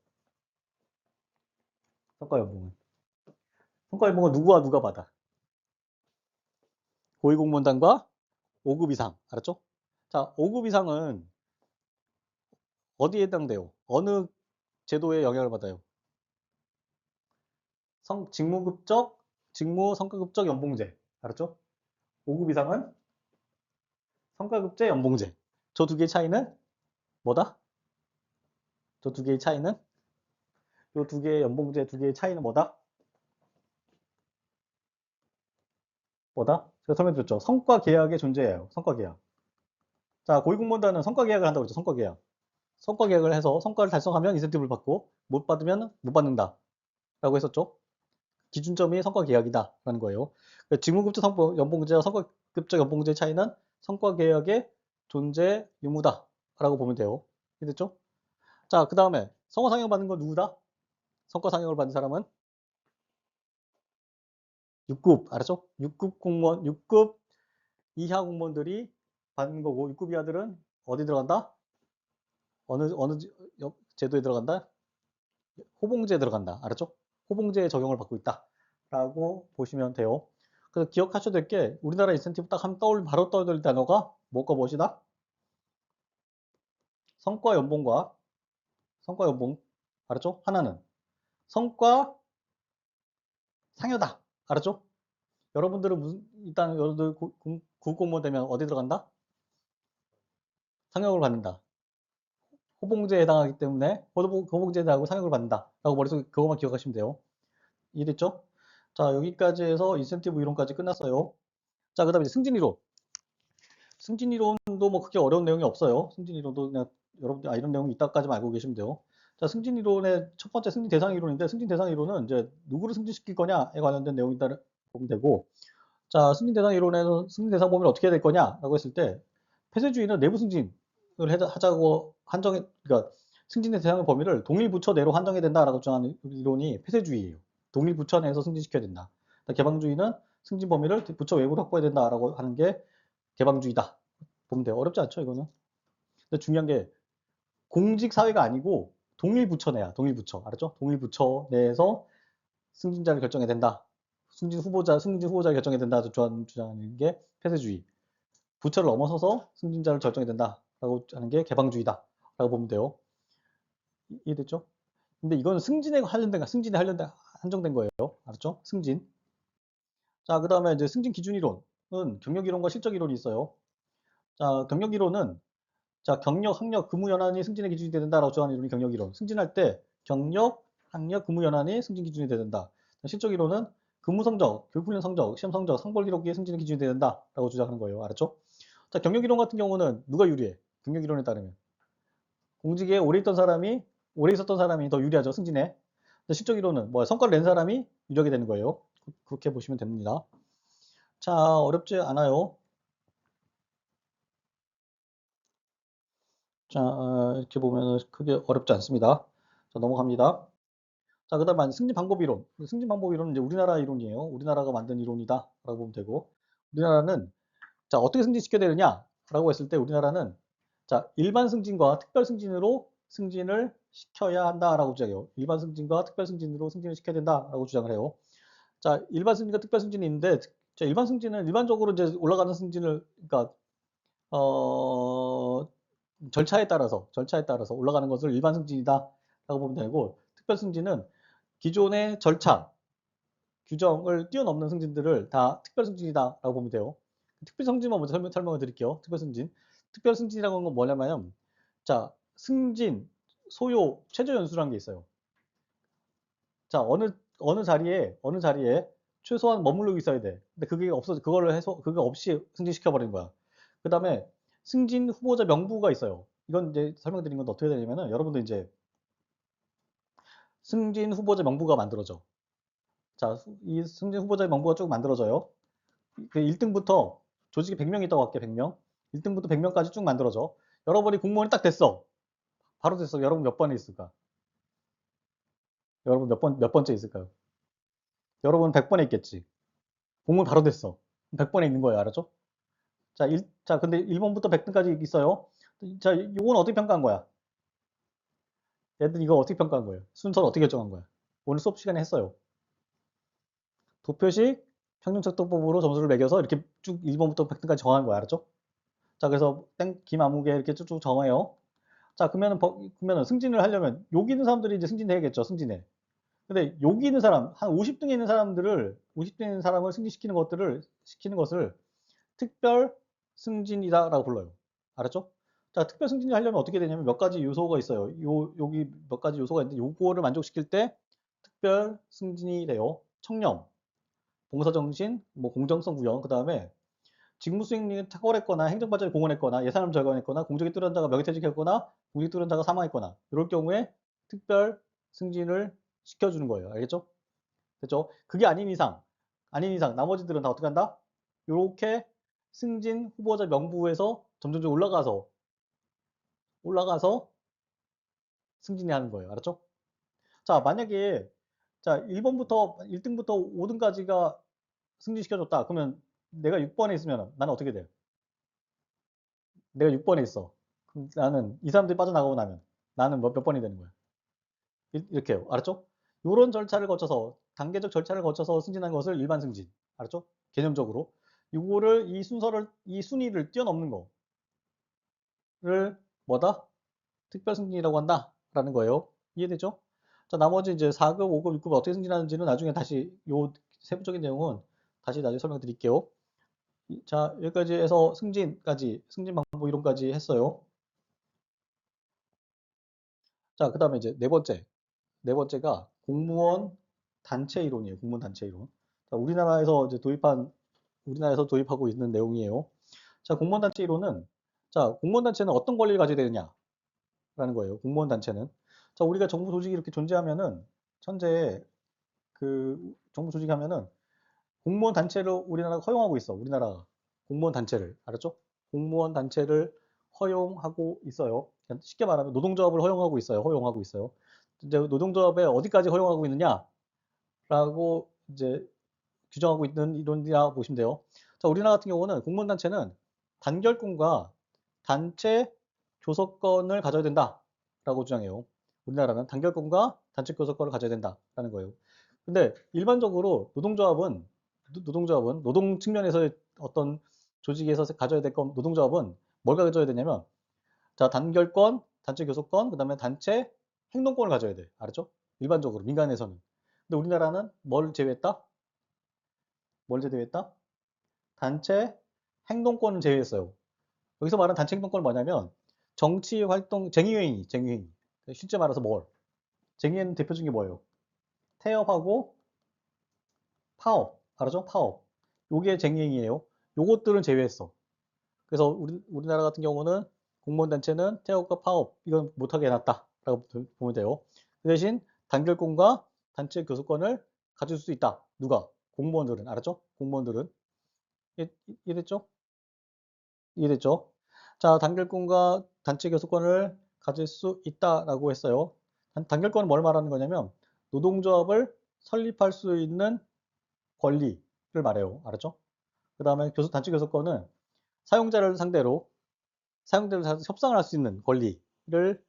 성과 연봉은. 성과 연봉은 누구와 누가 받아? 고위공무원단과 5급 이상. 알았죠? 자, 5급 이상은 어디에 해당돼요? 어느 제도에 영향을 받아요? 직무 성과급적 연봉제. 알았죠? 5급 이상은 성과급제 연봉제. 저 두 개의 차이는 뭐다? 저 두 개의 차이는? 요 두 개의 연봉제 두 개의 차이는 뭐다? 뭐다? 제가 설명드렸죠. 성과 계약의 존재예요. 성과 계약. 자, 고위공무원단은 성과 계약을 한다고 그랬죠. 성과 계약. 성과 계약을 해서 성과를 달성하면 인센티브를 받고 못 받으면 못 받는다. 라고 했었죠. 기준점이 성과 계약이다. 라는 거예요. 직무급적 연봉제와 성과급적 연봉제의 차이는 성과 계약의 존재 유무다. 라고 보면 돼요. 이해됐죠? 자, 그 다음에 성과 상향 받는 건 누구다? 성과 상향을 받는 사람은 6급. 알았죠? 6급 공무원, 6급 이하 공무원들이 받는 거고 6급 이하들은 어디 들어간다? 어느 제도에 들어간다? 호봉제에 들어간다. 알았죠? 호봉제에 적용을 받고 있다. 라고 보시면 돼요. 그래서 기억하셔야 될 게 우리나라 인센티브 딱 하면 바로 떠올릴 단어가 뭐가 무엇이다? 성과 연봉과 성과 연봉. 알았죠? 하나는 성과 상여다. 알았죠? 여러분들은 일단 여러분들 국공무원 되면 어디 들어간다? 상여금을 받는다. 호봉제에 해당하기 때문에 호봉제에 해당하고 상여금을 받는다. 라고 머릿속에 그것만 기억하시면 돼요. 이해됐죠? 자, 여기까지 해서 인센티브 이론까지 끝났어요. 자, 그 다음에 승진이론. 승진이론도 뭐 크게 어려운 내용이 없어요. 승진이론도 그냥 여러분들 이런 내용이 있다까지만 알고 계시면 돼요. 자, 승진이론의 첫 번째 승진 대상 이론인데 승진 대상 이론은 이제 누구를 승진시킬 거냐에 관련된 내용이다 보면 되고, 자, 승진 대상 이론에서 승진 대상 범위를 어떻게 해야 될 거냐라고 했을 때 폐쇄주의는 내부 승진을 하자고 그러니까 승진의 대상 범위를 동일 부처 내로 한정해야 된다라고 주장하는 이론이 폐쇄주의예요. 동일 부처 내에서 승진시켜야 된다. 개방주의는 승진 범위를 부처 외부로 확보해야 된다라고 하는 게 개방주의다. 보면 돼요. 어렵지 않죠, 이거는? 근데 중요한 게 공직 사회가 아니고 동일 부처 내야, 동일 부처. 알았죠? 동일 부처 내에서 승진자를 결정해야 된다. 승진 후보자를 결정해야 된다. 주장하는 게 폐쇄주의. 부처를 넘어서서 승진자를 결정해야 된다라고 하는 게 개방주의다. 라고 보면 돼요. 이해됐죠? 근데 이건 승진에 한정된 거예요. 알았죠? 승진. 자, 그 다음에 이제 승진 기준 이론은 경력 이론과 실적 이론이 있어요. 자, 경력 이론은 자, 경력, 학력, 근무 연한이 승진의 기준이 된다라고 주장하는 이론이 경력 이론. 승진할 때 경력, 학력, 근무 연한이 승진 기준이 된다. 실적 이론은 근무 성적, 교육훈련 성적, 시험 성적, 상벌 기록이 승진의 기준이 된다라고 주장하는 거예요. 알았죠? 자, 경력 이론 같은 경우는 누가 유리해? 경력 이론에 따르면 공직에 오래 있었던 사람이 더 유리하죠. 승진에. 실적 이론은 뭐 성과를 낸 사람이 유리하게 되는 거예요. 그렇게 보시면 됩니다. 자, 어렵지 않아요. 자, 이렇게 보면 크게 어렵지 않습니다. 자, 넘어갑니다. 자, 그 다음에 승진 방법 이론. 승진 방법 이론은 이제 우리나라 이론이에요. 우리나라가 만든 이론이다. 라고 보면 되고. 우리나라는, 자, 어떻게 승진시켜야 되느냐? 라고 했을 때 우리나라는, 자, 일반 승진과 특별 승진으로 승진을 시켜야 한다라고 주장해요. 일반 승진과 특별 승진으로 승진을 시켜야 된다라고 주장을 해요. 자, 일반 승진과 특별 승진이 있는데, 자, 일반 승진은 일반적으로 이제 올라가는 승진을, 그러니까, 어, 절차에 따라서 올라가는 것을 일반 승진이다라고 보면 되고, 특별 승진은 기존의 절차, 규정을 뛰어넘는 승진들을 다 특별 승진이다라고 보면 돼요. 특별 승진만 먼저 설명을 드릴게요. 특별 승진. 특별 승진이라고 하는 건 뭐냐면, 자, 승진, 소요, 최저 연수라는 게 있어요. 자, 어느 자리에 최소한 머무르고 있어야 돼. 근데 그게 없어서 그걸로 해서 그거 없이 승진시켜 버린 거야. 그다음에 승진 후보자 명부가 있어요. 이건 이제 설명드린 건 어떻게 되냐면은 여러분들 이제 승진 후보자 명부가 만들어져. 자, 이 승진 후보자 명부가 쭉 만들어져요. 그 1등부터 조직에 100명 있다고 할게, 100명. 1등부터 100명까지 쭉 만들어져. 여러분이 공무원이 딱 됐어. 바로 됐어. 여러분 몇 번에 있을까? 여러분 몇 번째 있을까요? 여러분 100번에 있겠지. 공무원 바로 됐어. 100번에 있는 거예요. 알았죠? 자, 근데 1번부터 100등까지 있어요. 자, 요건 어떻게 평가한 거야? 얘들 이거 어떻게 평가한 거예요? 순서를 어떻게 결정한 거야? 오늘 수업 시간에 했어요. 도표식 평균척도법으로 점수를 매겨서 이렇게 쭉 1번부터 100등까지 정한 거야. 알았죠? 자, 그래서 땡, 김아무개 이렇게 쭉쭉 정해요. 자, 그러면은 승진을 하려면 여기 있는 사람들이 이제 승진해야겠죠. 승진해. 근데 여기 있는 사람, 한 50등에 있는 사람들을, 50등에 있는 사람을 시키는 것을 특별 승진이다라고 불러요. 알았죠? 자, 특별 승진을 하려면 어떻게 되냐면 몇 가지 요소가 있어요. 여기 몇 가지 요소가 있는데 요거를 만족시킬 때 특별 승진이 돼요. 청렴, 봉사정신, 뭐 공정성 구현, 그 다음에 직무 수행력이 탁월했거나 행정발전을 공헌했거나 예산을 절감했거나 공직에 뚜렷한 자가 명예퇴직했거나 공직에 뚜렷한 자가 사망했거나 이럴 경우에 특별 승진을 시켜주는 거예요. 알겠죠? 됐죠? 그게 아닌 이상 나머지들은 다 어떻게 한다? 이렇게 승진 후보자 명부에서 점점점 올라가서 승진이 하는 거예요. 알았죠? 자, 만약에 자, 1등부터 5등까지가 승진시켜줬다. 그러면 내가 6번에 있으면 나는 어떻게 돼요? 내가 6번에 있어. 그럼 나는 이 사람들이 빠져나가고 나면 나는 몇 번이 되는 거야. 이렇게요. 알았죠? 요런 절차를 거쳐서 단계적 절차를 거쳐서 승진한 것을 일반 승진. 알았죠? 개념적으로. 요거를 이 순위를 뛰어넘는 거를 뭐다? 특별 승진이라고 한다라는 거예요. 이해되죠? 자, 나머지 이제 4급, 5급, 6급 어떻게 승진하는지는 나중에 다시 요 세부적인 내용은 다시 나중에 설명드릴게요. 자, 여기까지 해서 승진 방법 이론까지 했어요. 자, 그다음에 이제 네 번째가 공무원 단체 이론이에요. 공무원 단체 이론. 자, 우리나라에서 도입하고 있는 내용이에요. 자, 공무원 단체 이론은 자, 공무원 단체는 어떤 권리를 가져야 되느냐라는 거예요. 공무원 단체는 자, 우리가 정부 조직이 이렇게 존재하면은 현재 그 정부 조직하면은 공무원 단체를 우리나라가 허용하고 있어. 우리나라가 공무원 단체를 알았죠? 공무원 단체를 허용하고 있어요. 쉽게 말하면 노동조합을 허용하고 있어요. 허용하고 있어요. 이제 노동조합에 어디까지 허용하고 있느냐라고 이제 규정하고 있는 이론이라 보시면 돼요. 자, 우리나라 같은 경우는 공무원 단체는 단결권과 단체 교섭권을 가져야 된다라고 주장해요. 우리나라는 단결권과 단체 교섭권을 가져야 된다라는 거예요. 근데 일반적으로 노동조합은 노동 측면에서의 어떤 조직에서 가져야 될 건 노동조합은 뭘 가져야 되냐면 자, 단결권, 단체 교섭권, 그다음에 단체 행동권을 가져야 돼. 알았죠? 일반적으로 민간에서는. 근데 우리나라는 뭘 제외했다? 뭘 제외했다? 단체 행동권을 제외했어요. 여기서 말하는 단체 행동권은 뭐냐면 정치 활동 쟁의행위. 실제 말해서 뭘? 쟁의행 대표 중에 뭐예요? 태업하고 파업. 알았죠? 파업. 요게 쟁의행위예요. 요것들은 제외했어. 그래서 우리나라 같은 경우는 공무원 단체는 태업과 파업 이건 못하게 해놨다라고 보면 돼요. 그 대신 단결권과 단체 교섭권을 가질 수 있다. 누가? 공무원들은. 알았죠? 공무원들은. 이해됐죠? 이해됐죠? 자, 단결권과 단체 교섭권을 가질 수 있다라고 했어요. 단결권은 뭘 말하는 거냐면 노동조합을 설립할 수 있는 권리를 말해요. 알았죠? 그 다음에 단체 교섭권은 사용자를 상대로 협상을 할 수 있는 권리를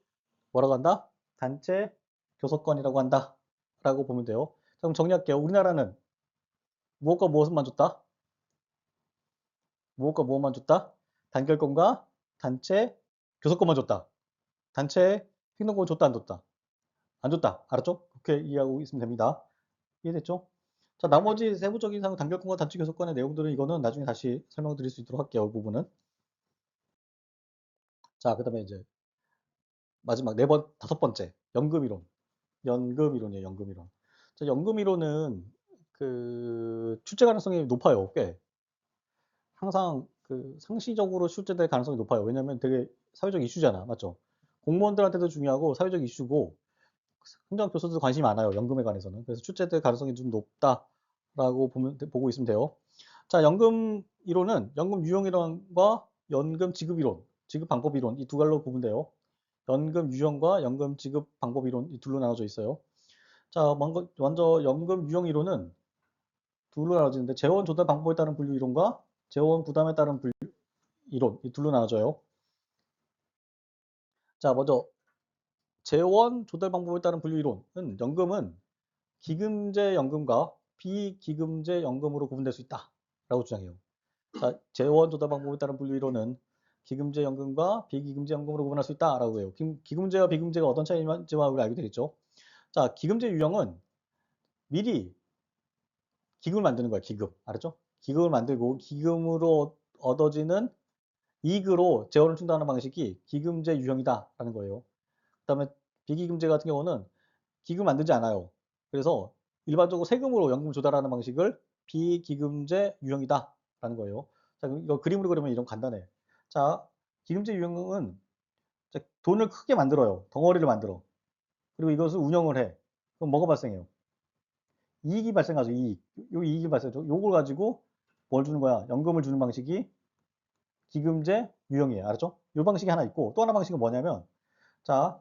뭐라고 한다? 단체 교섭권이라고 한다. 라고 보면 돼요. 그럼 정리할게요. 우리나라는 무엇과 무엇만 줬다? 무엇과 무엇만 줬다? 단결권과 단체 교섭권만 줬다. 단체 행동권 줬다, 안 줬다? 안 줬다. 알았죠? 그렇게 이해하고 있으면 됩니다. 이해됐죠? 자, 나머지 세부적인 사항, 단결권과 단체 교섭권의 내용들은 이거는 나중에 다시 설명드릴 수 있도록 할게요. 이 부분은. 자, 그 다음에 이제 마지막 다섯 번째, 연금 이론. 연금 이론이에요, 연금 이론. 자, 연금 이론은 그 출제 가능성이 높아요, 꽤. 항상 그 상시적으로 출제될 가능성이 높아요. 왜냐면 되게 사회적 이슈잖아, 맞죠? 공무원들한테도 중요하고 사회적 이슈고 행정 교수들도 관심이 많아요, 연금에 관해서는. 그래서 출제될 가능성이 좀 높다라고 보고 있으면 돼요. 자, 연금 이론은 연금 유형 이론과 연금 지급 이론, 지급 방법 이론 이 두 갈로 보면 돼요. 연금 유형과 연금 지급 방법 이론 이 둘로 나눠져 있어요. 자, 먼저 연금 유형 이론은 둘로 나눠지는데 재원 조달 방법에 따른 분류 이론과 재원 부담에 따른 분류, 이론이 있어요. 재원 조달 방법에 따른 분류 이론과 재원 부담에 따른 분류 이론이 있어요. 재원 조달 방법에 따른 분류 이론은 2가지로 나눠져요. 1번은 이론, 이 둘로 나눠져요. 자, 먼저 재원 조달 방법에 따른 분류 이론은 연금은 기금제 연금과 비기금제 연금으로 구분될 수 있다라고 주장해요. 자, 재원 조달 방법에 따른 분류 이론은 기금제 연금과 비기금제 연금으로 구분할 수 있다라고 해요. 기금제와 비기금제가 어떤 차이인지만 우리 알게 되겠죠. 자, 기금제 유형은 미리 기금을 만드는 거야, 기금. 알았죠? 기금을 만들고 기금으로 얻어지는 이익으로 재원을 충당하는 방식이 기금제 유형이다라는 거예요. 그다음에 비기금제 같은 경우는 기금 만들지 않아요. 그래서 일반적으로 세금으로 연금 조달하는 방식을 비기금제 유형이다라는 거예요. 자, 이거 그림으로 그리면 이런 간단해. 자, 기금제 유형은 돈을 크게 만들어요. 덩어리를 만들어. 그리고 이것을 운영을 해. 그럼 뭐가 발생해요? 이익이 발생하죠. 이익. 요 이익이 발생하죠. 요걸 가지고 뭘 주는 거야? 연금을 주는 방식이 기금제 유형이에요. 알았죠? 요 방식이 하나 있고 또 하나 방식은 뭐냐면 자,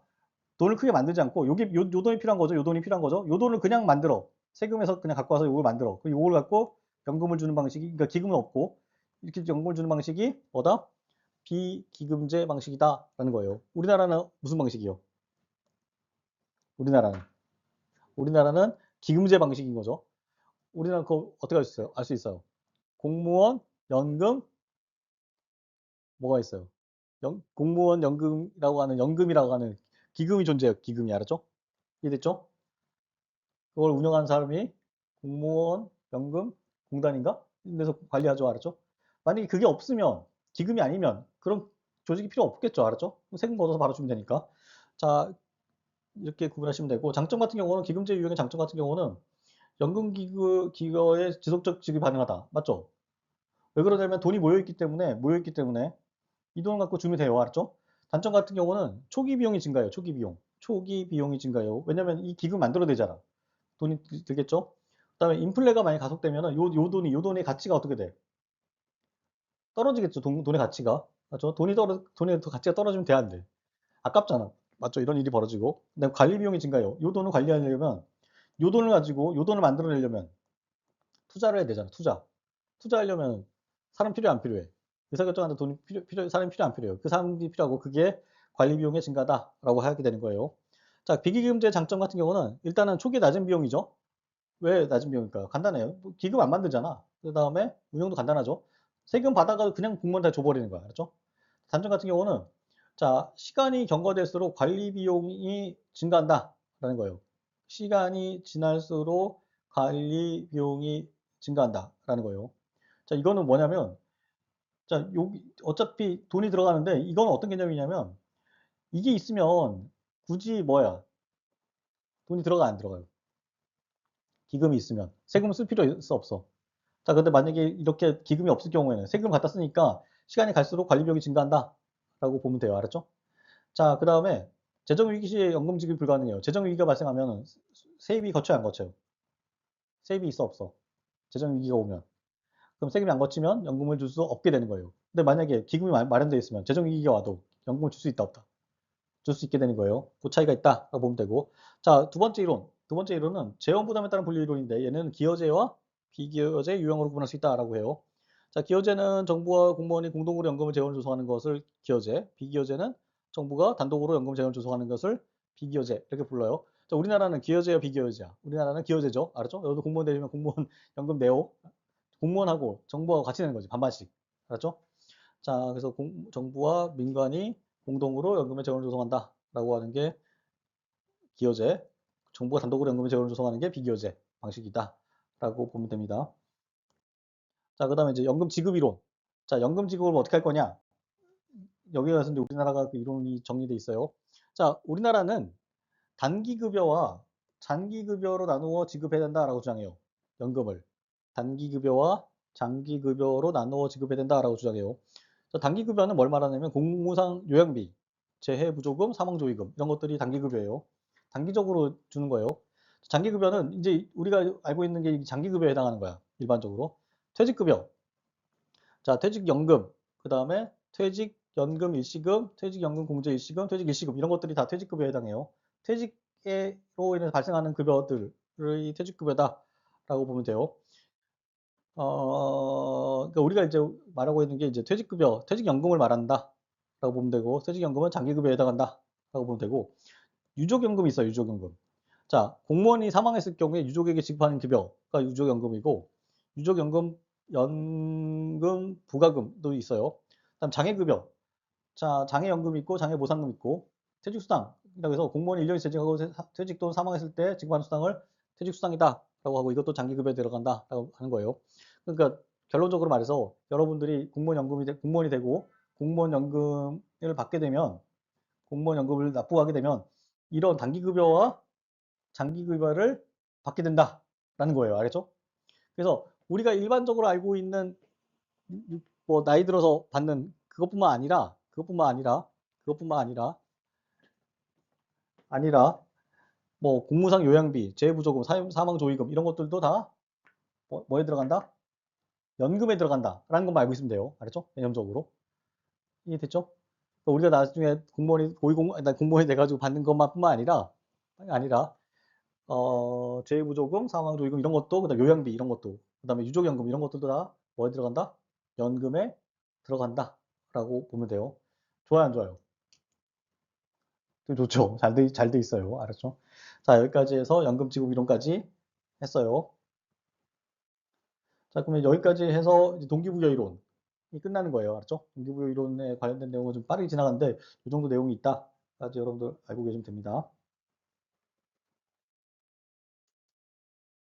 돈을 크게 만들지 않고 요 돈이 필요한 거죠. 요 돈이 필요한 거죠. 요 돈을 그냥 만들어. 세금에서 그냥 갖고 와서 요걸 만들어. 그리고 요걸 갖고 연금을 주는 방식이 그러니까 기금은 없고 이렇게 연금을 주는 방식이 뭐다? 비기금제 방식이다라는 거예요. 우리나라는 무슨 방식이요? 우리나라는 우리나라는 기금제 방식인 거죠. 우리나라 그거 어떻게 알 수 있어요? 알 수 있어요. 공무원 연금 뭐가 있어요? 공무원 연금이라고 하는 연금이라고 하는 기금이 존재해요. 기금이 알았죠? 이해됐죠? 그걸 운영하는 사람이 공무원 연금 공단인가? 이런 데서 관리하죠. 알았죠? 만약에 그게 없으면 기금이 아니면 그런 조직이 필요 없겠죠. 알았죠? 세금 걷어서 바로 주면 되니까. 자, 이렇게 구분하시면 되고 장점 같은 경우는 기금제 유형의 장점 같은 경우는 연금기금의 지속적 지급이 가능하다. 맞죠? 왜 그러냐면 돈이 모여있기 때문에 이 돈 갖고 주면 돼요. 알았죠? 단점 같은 경우는 초기 비용이 증가해요. 초기 비용. 초기 비용이 증가해요. 왜냐면 이 기금 만들어내잖아. 돈이 들겠죠? 그다음에 인플레가 많이 가속되면은 요 돈의 가치가 어떻게 돼? 떨어지겠죠. 돈의 가치가. 맞죠? 돈의 가치가 떨어지면 돼, 안 돼? 아깝잖아. 맞죠? 이런 일이 벌어지고. 그다음에 관리 비용이 증가해요. 요 돈을 관리하려면 요 돈을 가지고 요 돈을 만들어내려면 투자를 해야 되잖아. 투자하려면 사람 필요해, 안 필요해? 의사결정하는데 돈이 사람이 필요 안 필요해요. 그 사람이 필요하고 그게 관리 비용의 증가다라고 하게 되는 거예요. 자, 비기금제 장점 같은 경우는 일단은 초기 낮은 비용이죠. 왜 낮은 비용일까요? 간단해요. 뭐 기금 안 만들잖아. 그 다음에 운영도 간단하죠. 세금 받아가 그냥 공무원 다 줘버리는 거야. 알았죠? 단점 같은 경우는 자, 시간이 경과될수록 관리 비용이 증가한다라는 거예요. 시간이 지날수록 관리 비용이 증가한다라는 거예요. 자, 이거는 뭐냐면 자, 여기 어차피 돈이 들어가는데 이건 어떤 개념이냐면 이게 있으면 굳이 뭐야? 돈이 들어가 안 들어가요? 기금이 있으면 세금 쓸 필요 없어. 자, 근데 만약에 이렇게 기금이 없을 경우에는 세금 갖다 쓰니까 시간이 갈수록 관리 비용이 증가한다라고 보면 돼요. 알았죠? 자, 그 다음에 재정위기 시에 연금 지급이 불가능해요. 재정위기가 발생하면 세입이 거쳐요, 안 거쳐요? 세입이 있어, 없어? 재정위기가 오면. 그럼 세금이 안 거치면 연금을 줄 수 없게 되는 거예요. 근데 만약에 기금이 마련되어 있으면 재정위기가 와도 연금을 줄 수 있다, 없다? 줄 수 있게 되는 거예요. 그 차이가 있다라고 보면 되고. 자, 두 번째 이론. 두 번째 이론은 재원 부담에 따른 분류 이론인데 얘는 기여제와 비기여제 유형으로 구분할 수 있다라고 해요. 자, 기여제는 정부와 공무원이 공동으로 연금을 재원을 조성하는 것을 기여제, 비기여제는 정부가 단독으로 연금 재원을 조성하는 것을 비기여제 이렇게 불러요. 자, 우리나라는 기여제야, 비기여제야? 우리나라는 기여제죠. 알았죠? 여기도 공무원 되시면 공무원 연금 내요. 공무원하고 정부하고 같이 내는 거지. 반반씩. 알았죠? 자, 그래서 정부와 민간이 공동으로 연금의 재원을 조성한다라고 하는 게 기여제, 정부가 단독으로 연금의 재원을 조성하는 게 비기여제 방식이다라고 보면 됩니다. 자, 그다음에 이제 연금 지급 이론. 자, 연금 지급을 어떻게 할 거냐? 여기 가서 이제 우리나라가 그 이론이 정리돼 있어요. 자, 우리나라는 단기급여와 장기급여로 나누어 지급해야 된다라고 주장해요. 연금을. 단기급여와 장기급여로 나누어 지급해야 된다라고 주장해요. 단기급여는 뭘 말하냐면 공무상 요양비, 재해부조금, 사망조위금 이런 것들이 단기급여예요. 단기적으로 주는 거예요. 장기급여는 이제 우리가 알고 있는 게 장기급여에 해당하는 거야. 일반적으로. 퇴직급여. 자, 퇴직연금, 그 다음에 퇴직연금 일시금, 퇴직연금 공제 일시금, 퇴직 일시금 이런 것들이 다 퇴직급여에 해당해요. 퇴직으로 인해서 발생하는 급여들이 퇴직급여다라고 보면 돼요. 그러니까 우리가 이제 말하고 있는 게 이제 퇴직급여, 퇴직연금을 말한다. 라고 보면 되고, 퇴직연금은 장기급여에 해당한다. 라고 보면 되고, 유족연금이 있어요, 유족연금. 자, 공무원이 사망했을 경우에 유족에게 지급하는 급여가 유족연금이고, 유족연금, 연금, 부가금도 있어요. 그다음 장애급여. 자, 장애연금이 있고, 장애보상금 있고, 퇴직수당이라고 해서 공무원이 1년이 재직하고 퇴직 또는 사망했을 때 지급하는 수당을 퇴직수당이다. 라고 하고 이것도 장기급여에 들어간다. 라고 하는 거예요. 그러니까 결론적으로 말해서 여러분들이 공무원이 되고 공무원연금을 받게 되면 공무원연금을 납부하게 되면 이런 단기급여와 장기급여를 받게 된다라는 거예요. 알겠죠? 그래서 우리가 일반적으로 알고 있는 뭐 나이 들어서 받는 그것뿐만 아니라 뭐 공무상 요양비, 재부조금, 사망조의금 이런 것들도 다 뭐에 들어간다? 연금에 들어간다라는 것만 알고 있으면 돼요. 알았죠? 개념적으로. 이해됐죠? 그러니까 우리가 나중에 공무원이 돼가지고 받는 것만뿐만 아니라 재부조금, 사망조의금 이런 것도, 그다음 요양비 이런 것도, 그다음에 유족연금 이런 것들도 다 뭐에 들어간다? 연금에 들어간다라고 보면 돼요. 좋아요, 안 좋아요? 좋죠. 잘 돼 있어요. 알았죠? 자, 여기까지 해서 연금 지급 이론까지 했어요. 자, 그러면 여기까지 해서 이제 동기부여 이론이 끝나는 거예요. 알았죠? 동기부여 이론에 관련된 내용은 좀 빠르게 지나갔는데 이 정도 내용이 있다까지 여러분들 알고 계시면 됩니다.